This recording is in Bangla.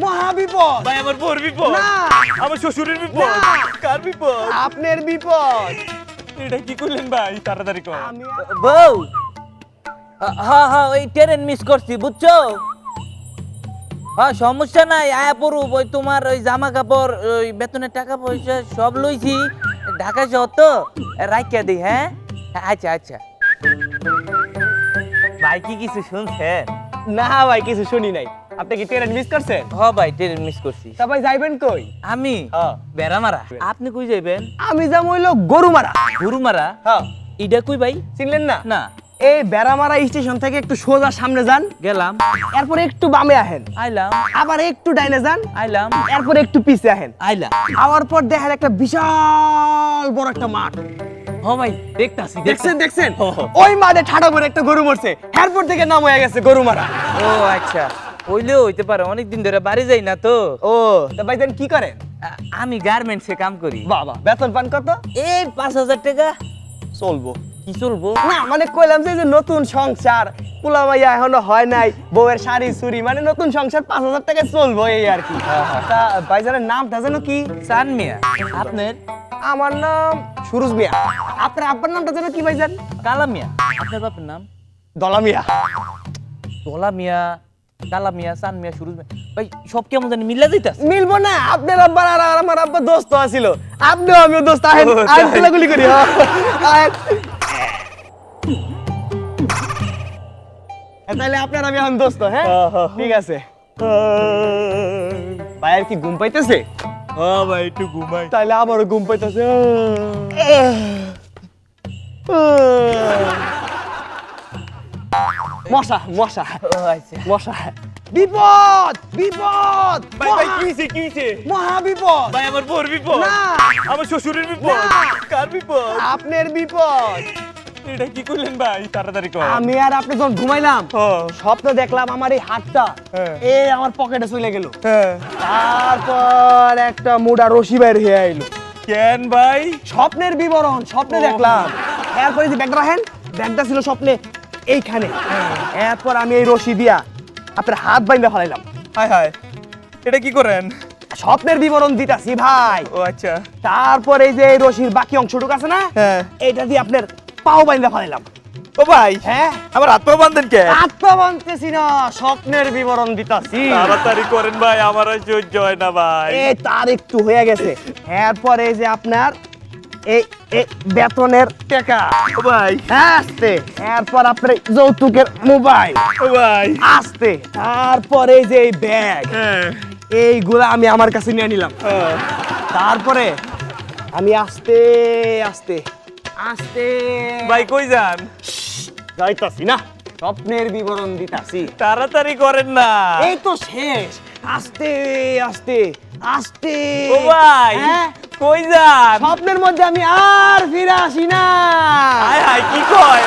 মহা বিপদ। ভাই আমার বউর বিপদ না। আমার শ্বশুরের বিপদ না। কার বিপদ আপনার বিপদ। এটা কি করলেন ভাই তাড়াতাড়ি কর আমি বউ হ্যাঁ হ্যাঁ ওই ট্রেন মিস করছি বুঝছো হ্যাঁ সমস্যা নাই আয়া পড়ুব ওই তোমার ওই জামা কাপড় ওই বেতনের টাকা পয়সা সব লইছি ঢাকা শহর তো রাখিয়া দিই হ্যাঁ আচ্ছা আচ্ছা ভাই কি কিছু শুনছেন না ভাই কিছু শুনি নাই। আপনি কি ট্রেন মিস করছেন? হ ভাই ট্রেন মিস করছি তা ভাই যাইবেন কই? আমি হ্যাঁ। বেড়ামারা আপনি কই যাইবেন আমি যাবো হইলো গরুমারা। গুরুমারা হ্যাঁ। ইডা কই ভাই চিনলেন না? না এই বেড়ামারা স্টেশন থেকে একটু সোজা সামনে যান, গেলাম এরপরে একটু বামে আহেন, আইলাম আবার একটু ডাইনে যান, আইলাম এরপরে একটু পিছে আহেন। আইলাম আওয়ার পর দেখেন একটা বিশাল বড় একটা মাঠ। হ ভাই দেখতাছি দেখছেন দেখছেন? ওই মাঠে ঠাডা করে একটা গরু মরছে, এরপর থেকে নাম হয়ে গেছে গরুমারা। ও আচ্ছা হইলেও হইতে পারে অনেকদিন ধরে বাড়ি যাই না তো ও তা ভাইজান কি করেন? আমি গার্মেন্টসে কাম করি বাবা বেতন পান কত? এই 5,000 টাকা চলবো কি চলবো না, মানে কইলাম যে এই যে নতুন সংসার, পোলা মাইয়া এখনো হয় নাই, বউয়ের শাড়ি চুরি, মানে নতুন সংসার 5,000 টাকা চলবো এই আর কি। তা ভাইজানের নামটা জানো কি? চান মিয়া আপনার আমার নাম সুরুজ মিয়া। আপনার আব্বার নামটা জানো কি ভাইজান? কালা মিয়া আপনার বাপের নাম দলা মিয়া। দোলা মিয়া কালা মিয়া চান মিয়া সুরুজ মিয়া ভাই সব কেমন জানি মিল্লা যাইতাছে মিলবো না, আপনার আব্বার আর আমার আব্বা দোস্ত আছিল, আপনিও আমিও দোস্ত। আহেন আহেন গুলাগুলি করি। আহেন। তাহলে আপনার আমি এখন দোস্ত। হ্যাঁ ঠিক আছে। ভাইয়ের কি ঘুম পাইতেছে? হ্যাঁ ভাই একটু ঘুমাই তাহলে আমারও ঘুম পাইতেছে। মশা মশা ও আচ্ছা মশা। বিপদ বিপদ ভাই ভাই কি হইছে মহা বিপদ। ভাই আমার বউর বিপদ না। আমার শ্বশুরের বিপদ না। কার বিপদ আপনার বিপদ। এটা কি করলেন ভাই তাড়াতাড়ি কর আমি আর আপনি যখন ঘুমাইলাম হ্যাঁ। স্বপ্ন দেখলাম আমার এই হাতটা হ্যাঁ। আমার পকেটে চলে গেল, হ্যাঁ তারপর একটা মুডা রশি বাইর হয়ে আইলো। কেন ভাই স্বপ্নের বিবরণ স্বপ্নে দেখলাম। এরপরে যে ব্যাগটা রাখেন, ব্যাগটা ছিল স্বপ্নে এইখানে। এরপর আমি এই রশি দিয়া আপনার হাত বাইন্ধা ফেলাইলাম। হায় হায় এটা কি করেন স্বপ্নের বিবরণ দিতাছি ভাই। ও আচ্ছা তারপর এই যে এই রশির বাকি অংশটুকু আছে না, হ্যাঁ। এইটা দিয়ে আপনার পাও বাইন্ধা ফেলাইলাম। ও ভাই হ্যাঁ, আমার হাত পা বাঁধেন কে আত্মা বানতেছি না, স্বপ্নের বিবরণ দিতাছি। তাড়াতাড়ি করেন ভাই আমার আর সহ্য হয় না ভাই এই তার একটু হয়ে গেছে। এরপর এই যে আপনার এই এই বেতনের টাকা ও ভাই আসতে, এরপর আপনার এই যৌতুকের মোবাইল ও ভাই আসতে, তারপর এই যে এই ব্যাগ, হ্যাঁ এইগুলা আমি আমার কাছে নিয়ে নিলাম। হ্যাঁ। তারপরে আমি আস্তে আস্তে আস্তে ভাই কই যান যাইতাছি না, স্বপ্নের বিবরণ দিতাছি। তাড়াতাড়ি করেন না এই তো শেষ। আস্তে আস্তে আস্তে ও ভাই হ্যাঁ? কই যান স্বপ্নের মধ্যে আমি আর ফিরে আসি না। হায় হায় কি কয়